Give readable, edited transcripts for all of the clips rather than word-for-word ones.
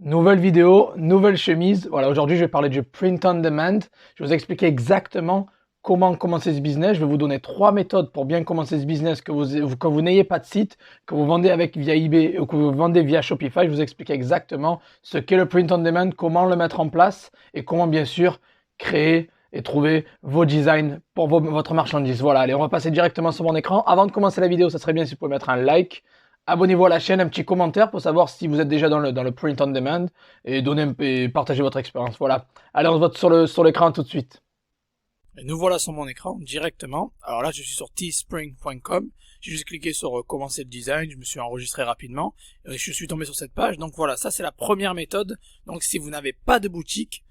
Nouvelle vidéo, nouvelle chemise. Voilà, aujourd'hui je vais parler du print on demand. Je vais vous expliquer exactement comment commencer ce business. Je vais vous donner 3 méthodes pour bien commencer ce business quand vous n'ayez pas de site, que vous vendez via eBay ou que vous vendez via Shopify. Je vais vous expliquer exactement ce qu'est le print on demand, comment le mettre en place et comment bien sûr créer et trouver vos designs pour votre marchandise. Voilà, allez, on va passer directement sur mon écran. Avant de commencer la vidéo, ça serait bien si vous pouvez mettre un like. Abonnez-vous à la chaîne, un petit commentaire pour savoir si vous êtes déjà dans le print on demand et partagez votre expérience. Voilà. Allez, on se voit sur l'écran tout de suite. Et nous voilà sur mon écran directement. Alors là, je suis sur teespring.com. J'ai juste cliqué sur commencer le design. Je me suis enregistré rapidement. Et je suis tombé sur cette page. Donc voilà, ça c'est la première méthode. Donc si vous n'avez pas de boutique,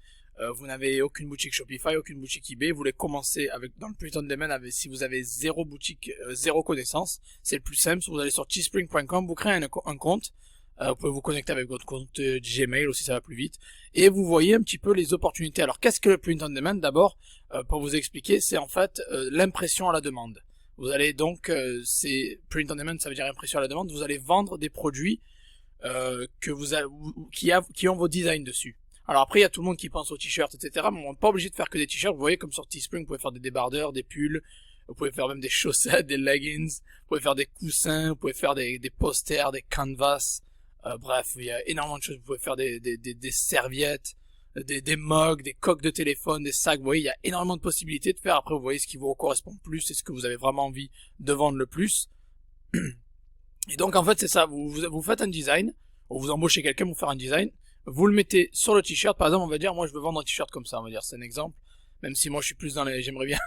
vous n'avez aucune boutique Shopify, aucune boutique eBay, vous voulez commencer dans le print on demand si vous avez zéro boutique, zéro connaissance, c'est le plus simple. Vous allez sur teespring.com, vous créez un compte. Vous pouvez vous connecter avec votre compte Gmail aussi, ça va plus vite. Et vous voyez un petit peu les opportunités. Alors qu'est-ce que le print on demand d'abord, pour vous expliquer, c'est en fait l'impression à la demande. Vous allez donc, c'est print on demand, ça veut dire impression à la demande. Vous allez vendre des produits qui ont vos designs dessus. Alors après, il y a tout le monde qui pense aux t-shirts, etc. Mais on n'est pas obligé de faire que des t-shirts. Vous voyez, comme sur Teespring, vous pouvez faire des débardeurs, des pulls, vous pouvez faire même des chaussettes, des leggings, vous pouvez faire des coussins, vous pouvez faire des posters, des canvas. Bref, il y a énormément de choses. Vous pouvez faire des serviettes, des mugs, des coques de téléphone, des sacs. Vous voyez, il y a énormément de possibilités de faire. Après, vous voyez ce qui vous correspond le plus et ce que vous avez vraiment envie de vendre le plus. Et donc, en fait, c'est ça. Vous faites un design, ou vous embauchez quelqu'un pour faire un design. Vous le mettez sur le t-shirt. Par exemple, on va dire, moi, je veux vendre un t-shirt comme ça. On va dire, c'est un exemple. Même si moi, je suis plus dans j'aimerais bien,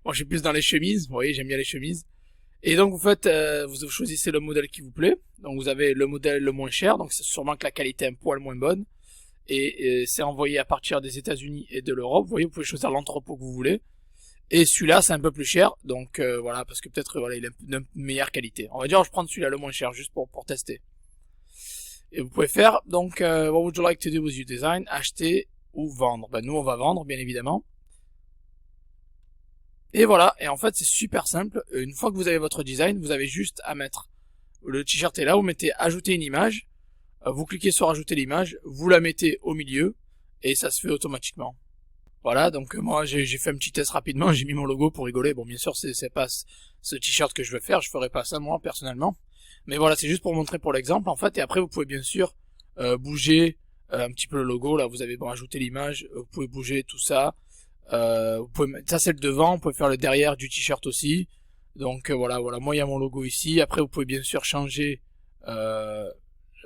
moi, je suis plus dans les chemises. Vous voyez, j'aime bien les chemises. Et donc, vous choisissez le modèle qui vous plaît. Donc, vous avez le modèle le moins cher. Donc, c'est sûrement que la qualité est un poil moins bonne. Et c'est envoyé à partir des États-Unis et de l'Europe. Vous voyez, vous pouvez choisir l'entrepôt que vous voulez. Et celui-là, c'est un peu plus cher. Donc, voilà, parce que peut-être, voilà, il est de meilleure qualité. On va dire, je prends celui-là le moins cher, juste pour tester. Et vous pouvez faire, donc, what would you like to do with your design? Acheter ou vendre. Ben, nous, on va vendre, bien évidemment. Et voilà. Et en fait, c'est super simple. Une fois que vous avez votre design, vous avez juste à mettre le t-shirt est là, vous mettez ajouter une image. Vous cliquez sur ajouter l'image, vous la mettez au milieu et ça se fait automatiquement. Voilà, donc moi j'ai fait un petit test rapidement, j'ai mis mon logo pour rigoler. Bon, bien sûr, c'est pas ce t-shirt que je veux faire, je ferai pas ça moi personnellement. Mais voilà, c'est juste pour montrer pour l'exemple en fait. Et après, vous pouvez bien sûr bouger un petit peu le logo. Là, vous avez ajouté l'image, vous pouvez bouger tout ça. Ça c'est le devant, vous pouvez faire le derrière du t-shirt aussi. Donc voilà, moi il y a mon logo ici. Après, vous pouvez bien sûr changer.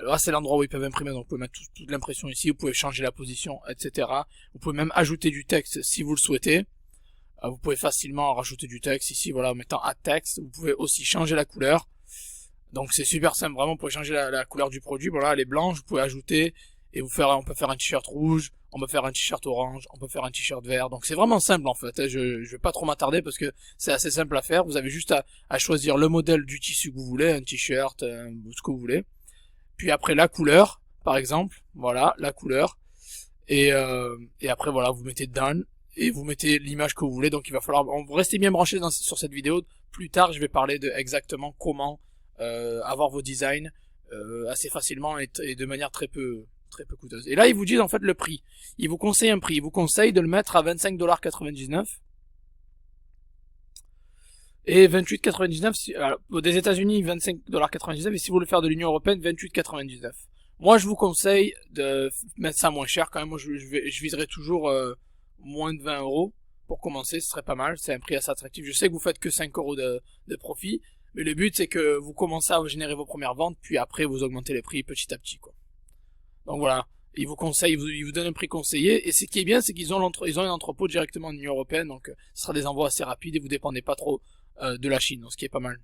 Là, c'est l'endroit où ils peuvent imprimer, donc vous pouvez mettre toute l'impression ici, vous pouvez changer la position, etc. Vous pouvez même ajouter du texte si vous le souhaitez. Vous pouvez facilement rajouter du texte ici, voilà, en mettant add text. Vous pouvez aussi changer la couleur. Donc c'est super simple, vraiment, vous pouvez changer la couleur du produit. Voilà, elle est blanche, vous pouvez ajouter, et on peut faire un t-shirt rouge, on peut faire un t-shirt orange, on peut faire un t-shirt vert. Donc c'est vraiment simple en fait. Je vais pas trop m'attarder parce que c'est assez simple à faire. Vous avez juste à choisir le modèle du tissu que vous voulez, un t-shirt, ce que vous voulez. Puis après la couleur, par exemple, voilà, la couleur. Et après voilà, vous mettez done et vous mettez l'image que vous voulez. Donc il va falloir rester bien branché sur cette vidéo. Plus tard, je vais parler de exactement comment avoir vos designs assez facilement et de manière très peu coûteuse. Et là, ils vous disent en fait le prix. Ils vous conseillent un prix. Ils vous conseillent de le mettre à 25,99 $. Et 28,99 des États-Unis, 25,99 $. Et si vous voulez faire de l'Union Européenne, 28,99 $. Moi, je vous conseille de mettre ça moins cher quand même. Moi, je viserais toujours moins de 20 € pour commencer. Ce serait pas mal. C'est un prix assez attractif. Je sais que vous faites que 5 € de profit. Mais le but, c'est que vous commencez à générer vos premières ventes. Puis après, vous augmentez les prix petit à petit, quoi. Donc voilà. Ils vous conseillent, ils vous donnent un prix conseillé. Et ce qui est bien, c'est qu'ils ont un entrepôt directement en Union Européenne. Donc, ce sera des envois assez rapides et vous dépendez pas trop de la Chine, ce qui est pas mal.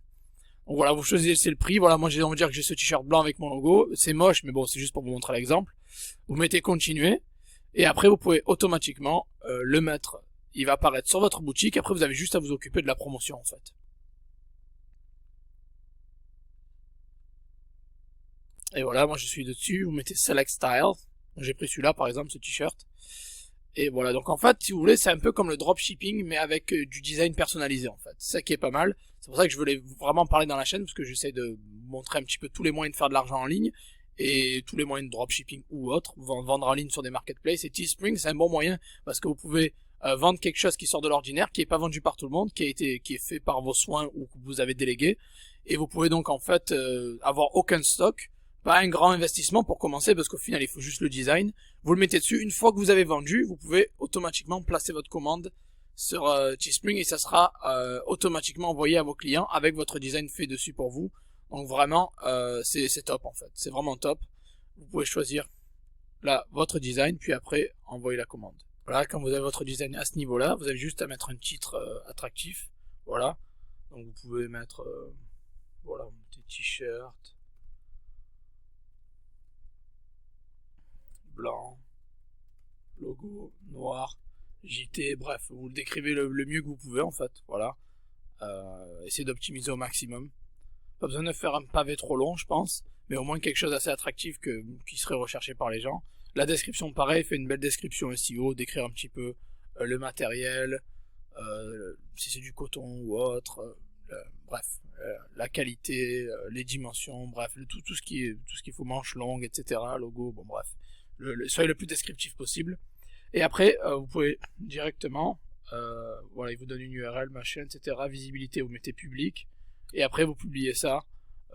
Donc voilà, vous choisissez le prix. Voilà, moi j'ai envie de dire que j'ai ce t-shirt blanc avec mon logo. C'est moche, mais bon, c'est juste pour vous montrer l'exemple. Vous mettez continuer. Et après, vous pouvez automatiquement le mettre. Il va apparaître sur votre boutique. Après, vous avez juste à vous occuper de la promotion, en fait. Et voilà, moi je suis dessus. Vous mettez Select Style. J'ai pris celui-là, par exemple, ce t-shirt. Et voilà, donc en fait, si vous voulez, c'est un peu comme le dropshipping, mais avec du design personnalisé, en fait. C'est ça qui est pas mal. C'est pour ça que je voulais vraiment parler dans la chaîne, parce que j'essaie de montrer un petit peu tous les moyens de faire de l'argent en ligne. et tous les moyens de dropshipping ou autres, vendre en ligne sur des marketplaces. Et Teespring, c'est un bon moyen parce que vous pouvez vendre quelque chose qui sort de l'ordinaire, qui est pas vendu par tout le monde, qui est fait par vos soins ou que vous avez délégué, et vous pouvez donc en fait avoir aucun stock, pas un grand investissement pour commencer parce qu'au final il faut juste le design. Vous le mettez dessus, une fois que vous avez vendu, vous pouvez automatiquement placer votre commande sur Teespring et ça sera automatiquement envoyé à vos clients avec votre design fait dessus pour vous. Donc vraiment, c'est top en fait. C'est vraiment top. Vous pouvez choisir là votre design, puis après envoyer la commande. Voilà, quand vous avez votre design à ce niveau-là, vous avez juste à mettre un titre attractif. Voilà. Donc vous pouvez mettre voilà, un petit t-shirt blanc, logo noir, JT, bref, vous le décrivez le mieux que vous pouvez en fait. Voilà. Essayez d'optimiser au maximum. Pas besoin de faire un pavé trop long, je pense, mais au moins quelque chose d'assez attractif qui serait recherché par les gens. La description, pareil, fait une belle description SEO, décrire un petit peu le matériel, si c'est du coton ou autre, bref, la qualité, les dimensions, bref, tout ce qu'il faut, manches longues, etc., logo, bon bref, soyez le plus descriptif possible. Et après, vous pouvez directement, voilà, il vous donne une URL, machin, etc., visibilité, vous mettez public. Et après vous publiez ça.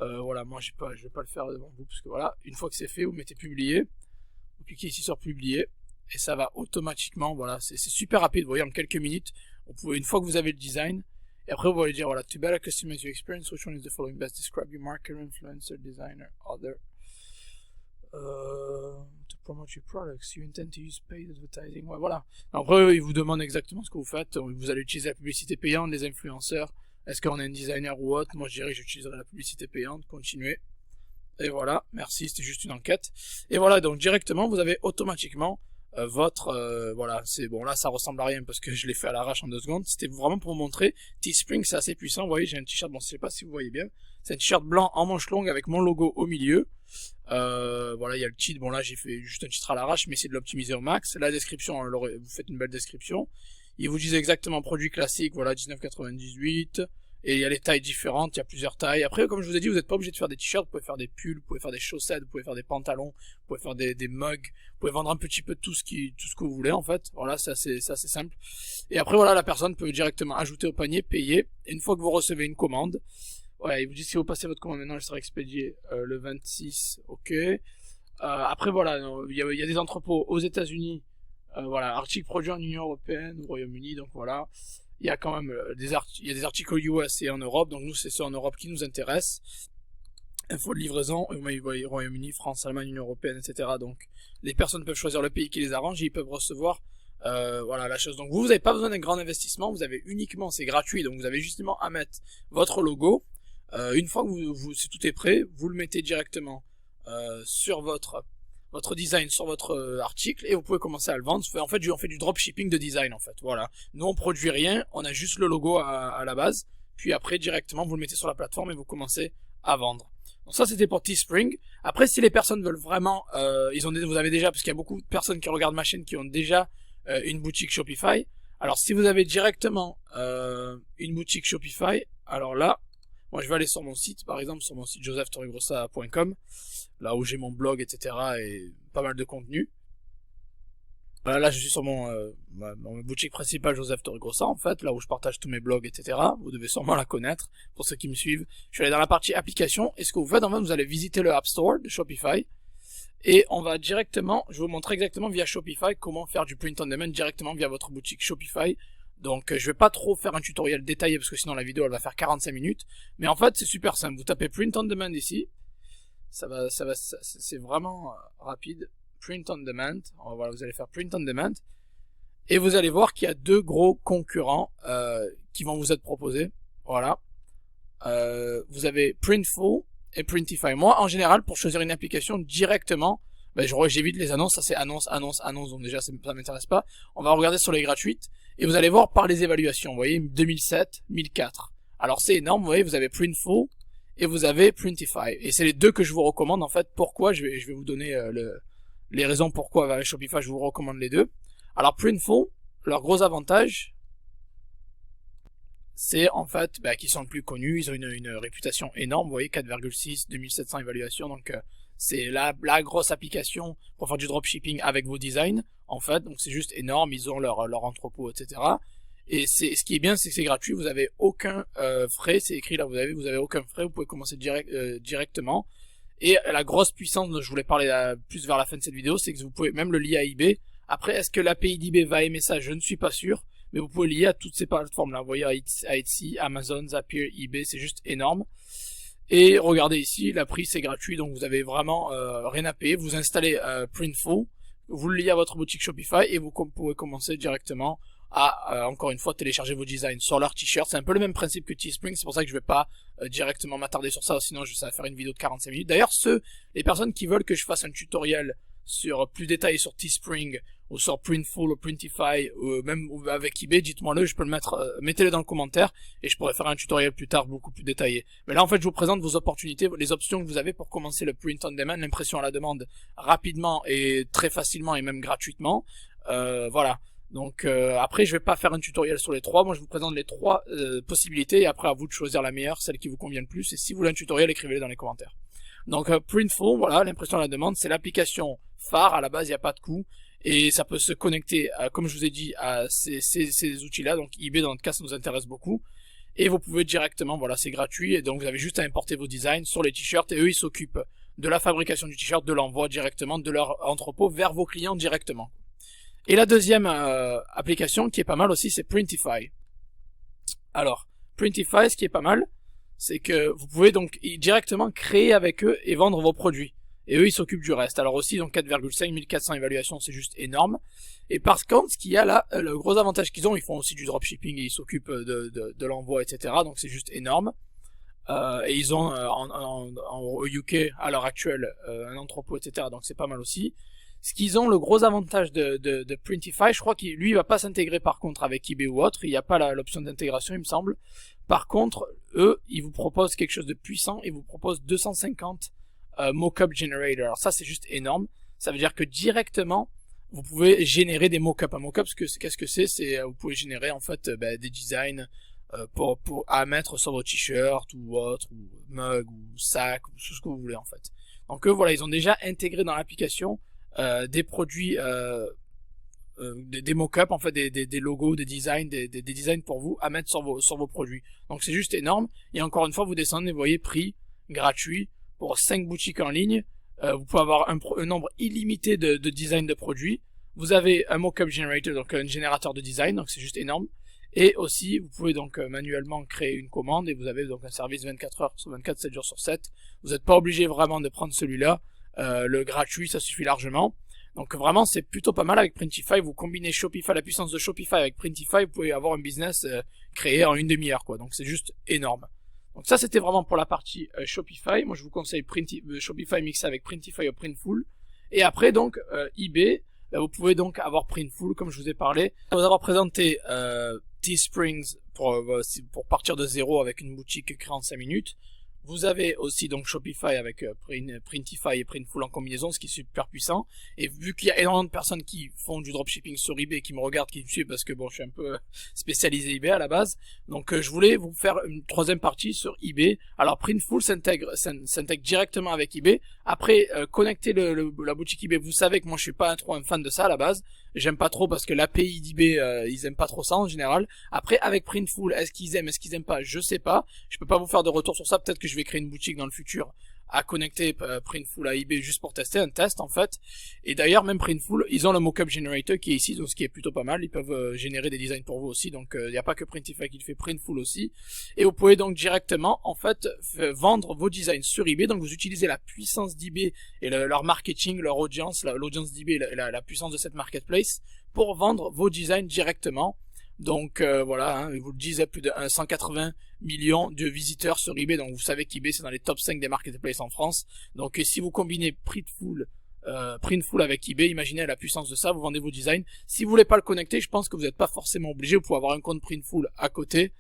Voilà, moi je vais pas le faire devant vous parce que voilà, une fois que c'est fait, vous mettez publier, vous cliquez ici sur publier et ça va automatiquement. Voilà, c'est super rapide. Vous voyez, en quelques minutes, vous pouvez, une fois que vous avez le design, et après vous pouvez dire voilà, to better customize your experience, which one is the following best describe your marketer, influencer, designer, other. To promote your products, you intend to use paid advertising. Ouais, voilà. Après, ils vous demandent exactement ce que vous faites. Vous allez utiliser la publicité payante, les influenceurs. Est-ce qu'on est un designer ou autre? Moi je dirais que j'utiliserai la publicité payante, continuez. Et voilà, merci, c'était juste une enquête. Et voilà, donc directement vous avez automatiquement votre... voilà, c'est bon, là ça ressemble à rien parce que je l'ai fait à l'arrache en 2 secondes. C'était vraiment pour vous montrer, Teespring c'est assez puissant. Vous voyez, j'ai un t-shirt, bon je sais pas si vous voyez bien. C'est un t-shirt blanc en manche longue avec mon logo au milieu. Voilà, il y a le titre, bon là j'ai fait juste un titre à l'arrache, mais essayez de l'optimiser au max. La description, vous faites une belle description. Ils vous disent exactement produit classique, voilà, 19,98. Et il y a les tailles différentes, il y a plusieurs tailles. Après, comme je vous ai dit, vous n'êtes pas obligé de faire des t-shirts, vous pouvez faire des pulls, vous pouvez faire des chaussettes, vous pouvez faire des pantalons, vous pouvez faire des mugs, vous pouvez vendre un petit peu tout ce que vous voulez en fait. Voilà, c'est assez simple. Et après, voilà, la personne peut directement ajouter au panier, payer. Et une fois que vous recevez une commande, ouais, il vous dit si vous passez votre commande maintenant, elle sera expédiée le 26, ok. Après, voilà, il y a des entrepôts aux États-Unis. Voilà, articles produits en Union Européenne, au Royaume-Uni, donc voilà. Il y a quand même des articles US et en Europe, donc nous c'est ceux en Europe qui nous intéressent. Info de livraison, Royaume-Uni, France, Allemagne, Union Européenne, etc. Donc les personnes peuvent choisir le pays qui les arrange et ils peuvent recevoir voilà la chose. Donc vous n'avez pas besoin d'un grand investissement, vous avez uniquement, c'est gratuit, donc vous avez justement à mettre votre logo. Une fois que tout est prêt, vous le mettez directement sur votre design sur votre article et vous pouvez commencer à le vendre. En fait, on fait du dropshipping de design en fait. Voilà. Nous on produit rien, on a juste le logo à la base. Puis après directement vous le mettez sur la plateforme et vous commencez à vendre. Donc ça c'était pour Teespring. Après si les personnes veulent vraiment, vous avez déjà, parce qu'il y a beaucoup de personnes qui regardent ma chaîne qui ont déjà une boutique Shopify. Alors si vous avez directement une boutique Shopify, alors là, moi je vais aller sur mon site, par exemple sur mon site josephtorregrossa.com, là où j'ai mon blog, etc. et pas mal de contenu. Voilà, là je suis sur ma boutique principale Joseph Torregrossa en fait, là où je partage tous mes blogs, etc. Vous devez sûrement la connaître pour ceux qui me suivent. Je suis allé dans la partie application et ce que vous faites en fait, vous allez visiter le App Store de Shopify et on va directement, je vais vous montrer exactement via Shopify comment faire du print on demand directement via votre boutique Shopify. Donc je vais pas trop faire un tutoriel détaillé parce que sinon la vidéo elle va faire 45 minutes. Mais en fait c'est super simple, vous tapez print on demand ici. C'est vraiment rapide. Print on demand. Voilà, vous allez faire print on demand. Et vous allez voir qu'il y a 2 gros concurrents qui vont vous être proposés. Voilà. Vous avez Printful et Printify. Moi, en général, pour choisir une application directement, j'évite les annonces. Ça c'est annonce. Donc déjà, ça m'intéresse pas. On va regarder sur les gratuites. Et vous allez voir par les évaluations. Vous voyez, 2007, 1004. Alors c'est énorme. Vous voyez, vous avez Printful et vous avez Printify. Et c'est les 2 que je vous recommande. En fait, pourquoi je vais vous donner les raisons pourquoi avec Shopify je vous recommande les 2. Alors Printful, leur gros avantage, c'est en fait qu'ils sont le plus connus, ils ont une réputation énorme, vous voyez 4,6, 2700 évaluations, donc c'est la grosse application pour faire du dropshipping avec vos designs, en fait. Donc c'est juste énorme, ils ont leur entrepôt, etc. Et ce qui est bien, c'est que c'est gratuit, vous avez aucun frais, c'est écrit là, vous avez aucun frais, vous pouvez commencer directement. Et la grosse puissance dont je voulais parler plus vers la fin de cette vidéo, c'est que vous pouvez même le lier à eBay. Après, est-ce que l'API d'eBay va aimer ça? Je ne suis pas sûr. Mais vous pouvez lier à toutes ces plateformes-là. Vous voyez, à Etsy, Amazon, Zapier, eBay, c'est juste énorme. Et regardez ici, la prix c'est gratuit, donc vous avez vraiment rien à payer. Vous installez Printful, vous le liez à votre boutique Shopify et vous pouvez commencer directement à, encore une fois, télécharger vos designs sur leur t-shirt. C'est un peu le même principe que Teespring, c'est pour ça que je vais pas directement m'attarder sur ça, sinon ça va faire une vidéo de 45 minutes. D'ailleurs, les personnes qui veulent que je fasse un tutoriel sur plus détaillé sur Teespring ou sur Printful ou Printify ou même avec eBay, dites-moi-le, je peux le mettre, mettez-le dans le commentaire et je pourrai faire un tutoriel plus tard beaucoup plus détaillé. Mais là en fait je vous présente vos opportunités, les options que vous avez pour commencer le print on demand, l'impression à la demande rapidement et très facilement et même gratuitement. Voilà. Donc après je vais pas faire un tutoriel sur les trois, moi je vous présente les trois possibilités et après à vous de choisir la meilleure, celle qui vous convient le plus, et si vous voulez un tutoriel, écrivez-le dans les commentaires. Donc Printful, voilà, l'impression à la demande, c'est l'application phare, à la base il n'y a pas de coût, et ça peut se connecter, comme je vous ai dit, à ces outils-là, donc eBay dans notre cas ça nous intéresse beaucoup, et vous pouvez directement, voilà, c'est gratuit, et donc vous avez juste à importer vos designs sur les t-shirts, et eux ils s'occupent de la fabrication du t-shirt, de l'envoi directement de leur entrepôt vers vos clients directement. Et la deuxième application qui est pas mal aussi, c'est Printify. Alors, Printify, ce qui est pas mal, c'est que vous pouvez donc directement créer avec eux et vendre vos produits. Et eux, ils s'occupent du reste. Alors aussi, donc 4,5 1400 évaluations, c'est juste énorme. Et par contre, ce qu'il y a là, le gros avantage qu'ils ont, ils font aussi du dropshipping et ils s'occupent de l'envoi, etc. Donc c'est juste énorme. Et ils ont au UK, à l'heure actuelle, un entrepôt, etc. Donc c'est pas mal aussi. Ce qu'ils ont, le gros avantage de Printify, je crois qu'il lui il va pas s'intégrer par contre avec eBay ou autre, il n'y a pas l'option d'intégration il me semble. Par contre, eux, ils vous proposent quelque chose de puissant, ils vous proposent 250 mock-up generator. Alors ça c'est juste énorme, ça veut dire que directement vous pouvez générer des mock-up. Un mock-up, qu'est-ce que c'est vous pouvez générer en fait des designs à mettre sur vos t-shirts ou autre, ou mug ou sac, ou tout ce que vous voulez en fait. Donc eux voilà, ils ont déjà intégré dans l'application des produits, des mock-up en fait, des logos, des designs, des designs pour vous à mettre sur vos produits. Donc c'est juste énorme. Et encore une fois, vous descendez, vous voyez, prix gratuit pour 5 boutiques en ligne. Vous pouvez avoir un nombre illimité de designs de produits. Vous avez un mock-up generator, donc un générateur de design, donc c'est juste énorme. Et aussi, vous pouvez donc manuellement créer une commande et vous avez donc un service 24 heures sur 24, 7 jours sur 7. Vous n'êtes pas obligé vraiment de prendre celui-là. Le gratuit, ça suffit largement. Donc vraiment, c'est plutôt pas mal avec Printify. Vous combinez Shopify, la puissance de Shopify avec Printify, vous pouvez avoir un business créé en une demi-heure, quoi. Donc c'est juste énorme. Donc ça, c'était vraiment pour la partie Shopify. Moi, je vous conseille Shopify mixé avec Printify ou Printful. Et après, donc, eBay, vous pouvez donc avoir Printful, comme je vous ai parlé. Je vais vous avoir présenté Teesprings pour partir de zéro avec une boutique créée en 5 minutes. Vous avez aussi donc Shopify avec Printify et Printful en combinaison, ce qui est super puissant. Et vu qu'il y a énormément de personnes qui font du dropshipping sur eBay, qui me regardent, qui me suivent, parce que bon, je suis un peu spécialisé eBay à la base. Donc je voulais vous faire une troisième partie sur eBay. Alors Printful s'intègre directement avec eBay. Après, connecter la boutique eBay, vous savez que moi je suis pas trop un fan de ça à la base. J'aime pas trop parce que l'API d'eBay, ils aiment pas trop ça en général. Après, avec Printful, est-ce qu'ils aiment pas, je sais pas. Je peux pas vous faire de retour sur ça. Peut-être que je vais créer une boutique dans le futur à connecter Printful à eBay juste pour tester, un test en fait. Et d'ailleurs, même Printful, ils ont le mockup generator qui est ici, donc ce qui est plutôt pas mal. Ils peuvent générer des designs pour vous aussi, donc il n'y a pas que Printify qui le fait, Printful aussi. Et vous pouvez donc directement en fait vendre vos designs sur eBay. Donc vous utilisez la puissance d'eBay et leur marketing, leur audience, l'audience d'eBay, la puissance de cette marketplace pour vendre vos designs directement. Donc voilà, hein, ils vous le disent, plus de 180 millions de visiteurs sur eBay, donc vous savez qu'eBay c'est dans les top 5 des marketplaces en France. Donc si vous combinez Printful avec eBay, imaginez la puissance de ça, vous vendez vos designs. Si vous voulez pas le connecter, je pense que vous n'êtes pas forcément obligé, vous pouvez avoir un compte Printful à côté,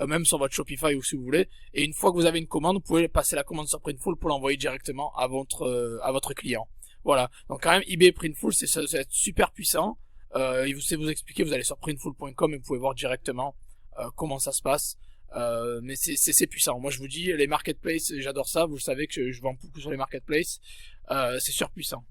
même sur votre Shopify ou si vous voulez, et une fois que vous avez une commande, vous pouvez passer la commande sur Printful pour l'envoyer directement à votre client. Voilà, donc quand même eBay et Printful c'est super puissant. Il sait vous expliquer, vous allez sur printful.com et vous pouvez voir directement comment ça se passe. Mais c'est puissant. Moi je vous dis, les marketplaces, j'adore ça. Vous savez que je vends beaucoup sur les marketplaces. c'est surpuissant.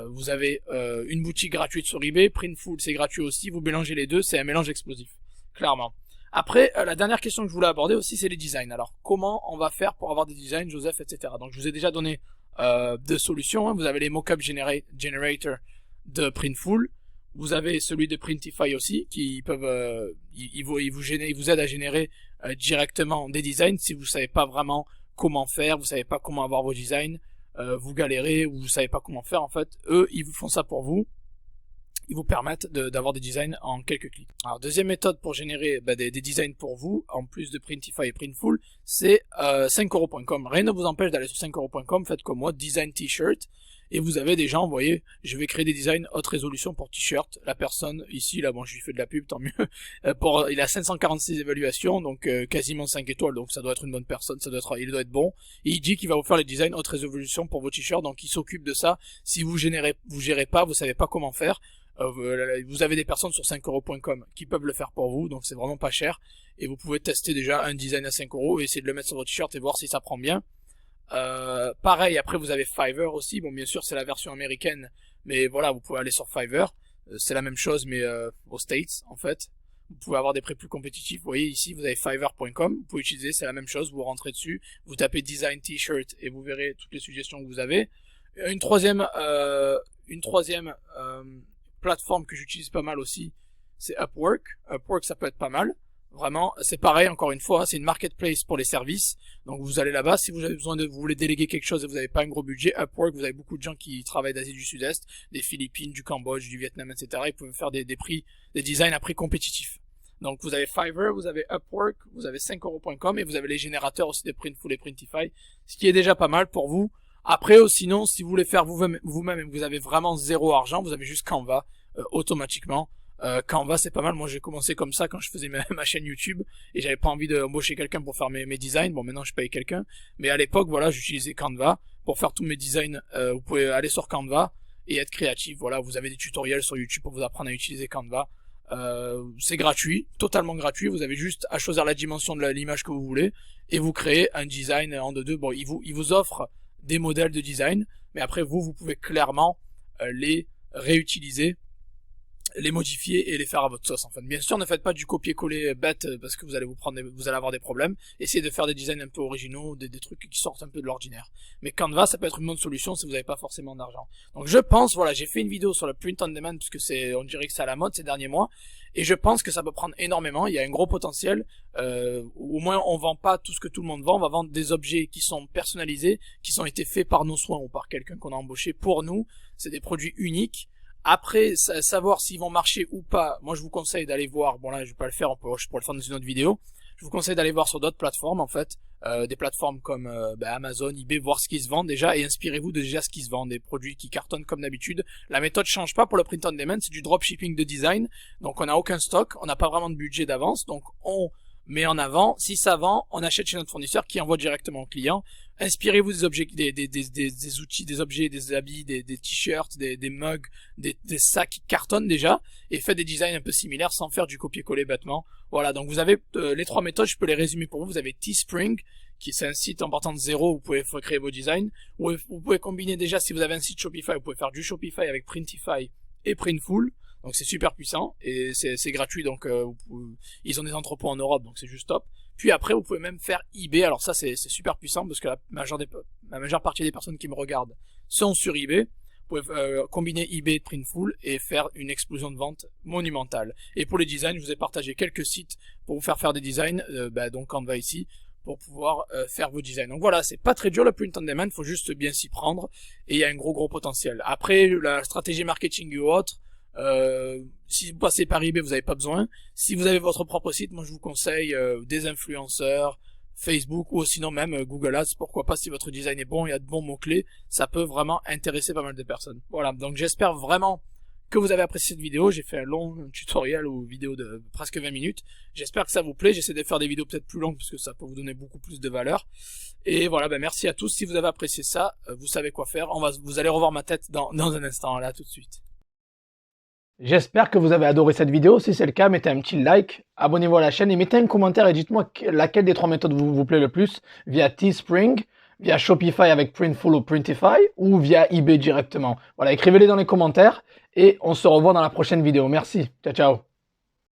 Vous avez une boutique gratuite sur eBay, Printful c'est gratuit aussi, vous mélangez les deux, c'est un mélange explosif, clairement. Après, la dernière question que je voulais aborder aussi, c'est les designs. Alors, comment on va faire pour avoir des designs, Joseph, etc. Donc, je vous ai déjà donné deux solutions. Hein. Vous avez les mockup generator de Printful. Vous avez celui de Printify aussi, qui peuvent, ils vous aident à générer directement des designs si vous savez pas vraiment comment faire, vous savez pas comment avoir vos designs, vous galérez ou vous savez pas comment faire. En fait, eux, ils vous font ça pour vous. Ils vous permettent d'avoir des designs en quelques clics. Alors, deuxième méthode pour générer des designs pour vous, en plus de Printify et Printful, c'est 5euros.com. Rien ne vous empêche d'aller sur 5euros.com, faites comme moi, design t-shirt, et vous avez des gens, vous voyez, je vais créer des designs haute résolution pour t-shirt. La personne, ici, là, bon, je lui fais de la pub, tant mieux. Il a 546 évaluations, donc quasiment 5 étoiles, donc ça doit être une bonne personne, il doit être bon. Et il dit qu'il va vous faire les designs haute résolution pour vos t-shirts, donc il s'occupe de ça. Si vous gérez pas, vous savez pas comment faire, vous avez des personnes sur 5euros.com qui peuvent le faire pour vous, donc c'est vraiment pas cher. Et vous pouvez tester déjà un design à 5 euros et essayer de le mettre sur votre t-shirt et voir si ça prend bien. Pareil, après vous avez Fiverr aussi. Bon, bien sûr, c'est la version américaine, mais voilà, vous pouvez aller sur Fiverr. C'est la même chose, mais aux States, en fait. Vous pouvez avoir des prix plus compétitifs. Vous voyez ici, vous avez Fiverr.com. Vous pouvez utiliser, c'est la même chose. Vous rentrez dessus, vous tapez design t-shirt et vous verrez toutes les suggestions que vous avez. Une troisième plateforme que j'utilise pas mal aussi, c'est Upwork. Upwork, ça peut être pas mal. Vraiment, c'est pareil, encore une fois, c'est une marketplace pour les services. Donc vous allez là-bas, si vous avez besoin vous voulez déléguer quelque chose et vous n'avez pas un gros budget, Upwork, vous avez beaucoup de gens qui travaillent d'Asie du Sud-Est, des Philippines, du Cambodge, du Vietnam, etc. Ils peuvent faire des designs à prix compétitifs. Donc vous avez Fiverr, vous avez Upwork, vous avez 5euros.com et vous avez les générateurs aussi de Printful et Printify, ce qui est déjà pas mal pour vous. Après, sinon, si vous voulez faire vous-même et que vous avez vraiment zéro argent, vous avez juste Canva automatiquement. Canva, c'est pas mal. Moi, j'ai commencé comme ça quand je faisais ma chaîne YouTube et j'avais pas envie d'embaucher quelqu'un pour faire mes designs. Bon, maintenant, je paye quelqu'un. Mais à l'époque, voilà, j'utilisais Canva pour faire tous mes designs. Vous pouvez aller sur Canva et être créatif. Voilà, vous avez des tutoriels sur YouTube pour vous apprendre à utiliser Canva. C'est gratuit, totalement gratuit. Vous avez juste à choisir la dimension de l'image que vous voulez et vous créez un design en deux. Bon, il vous offre des modèles de design, mais après vous pouvez clairement les réutiliser, les modifier et les faire à votre sauce. Enfin, bien sûr, ne faites pas du copier-coller bête parce que vous allez avoir des problèmes. Essayez de faire des designs un peu originaux, des trucs qui sortent un peu de l'ordinaire. Mais Canva, ça peut être une bonne solution si vous n'avez pas forcément d'argent. Donc je pense, voilà, j'ai fait une vidéo sur le print on demand parce que on dirait que c'est à la mode ces derniers mois. Et je pense que ça peut prendre énormément. Il y a un gros potentiel. Au moins, on vend pas tout ce que tout le monde vend. On va vendre des objets qui sont personnalisés, qui ont été faits par nos soins ou par quelqu'un qu'on a embauché pour nous. C'est des produits uniques. Après, savoir s'ils vont marcher ou pas, moi je vous conseille d'aller voir, bon là je vais pas le faire, je pourrais le faire dans une autre vidéo, je vous conseille d'aller voir sur d'autres plateformes en fait, des plateformes comme Amazon, eBay, voir ce qui se vend déjà et inspirez-vous de déjà ce qui se vend, des produits qui cartonnent comme d'habitude. La méthode change pas pour le print on demand, c'est du dropshipping de design, donc on n'a aucun stock, on n'a pas vraiment de budget d'avance, donc on met en avant, si ça vend, on achète chez notre fournisseur qui envoie directement au client. Inspirez-vous des objets, des outils, des objets, des habits, des t-shirts, des mugs, des sacs qui cartonnent déjà, et faites des designs un peu similaires sans faire du copier-coller bêtement. Voilà, donc vous avez les trois méthodes, je peux les résumer pour vous. Vous avez Teespring, qui c'est un site en partant de zéro, vous pouvez créer vos designs. Vous pouvez combiner déjà, si vous avez un site Shopify, vous pouvez faire du Shopify avec Printify et Printful. Donc c'est super puissant et c'est gratuit, donc ils ont des entrepôts en Europe, donc c'est juste top. Puis après vous pouvez même faire eBay. Alors ça c'est super puissant parce que la majeure partie des personnes qui me regardent sont sur eBay. Vous pouvez combiner eBay et Printful et faire une explosion de vente monumentale. Et pour les designs, je vous ai partagé quelques sites pour vous faire des designs, donc Canva ici, pour pouvoir faire vos designs. Donc voilà, c'est pas très dur le print on demand, faut juste bien s'y prendre et il y a un gros potentiel. Après la stratégie marketing ou autre, si vous passez par eBay, vous n'avez pas besoin. Si vous avez votre propre site, moi je vous conseille des influenceurs, Facebook ou sinon même Google Ads. Pourquoi pas, si votre design est bon, il y a de bons mots-clés, ça peut vraiment intéresser pas mal de personnes. Voilà, donc j'espère vraiment que vous avez apprécié cette vidéo. J'ai fait un long tutoriel ou vidéo de presque 20 minutes. J'espère que ça vous plaît. J'essaie de faire des vidéos peut-être plus longues parce que ça peut vous donner beaucoup plus de valeur. Et voilà, merci à tous. Si vous avez apprécié ça, vous savez quoi faire. Vous allez revoir ma tête dans un instant, là tout de suite. J'espère que vous avez adoré cette vidéo. Si c'est le cas, mettez un petit like, abonnez-vous à la chaîne et mettez un commentaire et dites-moi laquelle des trois méthodes vous plaît le plus via Teespring. via Shopify avec Printful ou Printify ou via eBay directement. Voilà, écrivez-les dans les commentaires et on se revoit dans la prochaine vidéo. Merci. Ciao, ciao.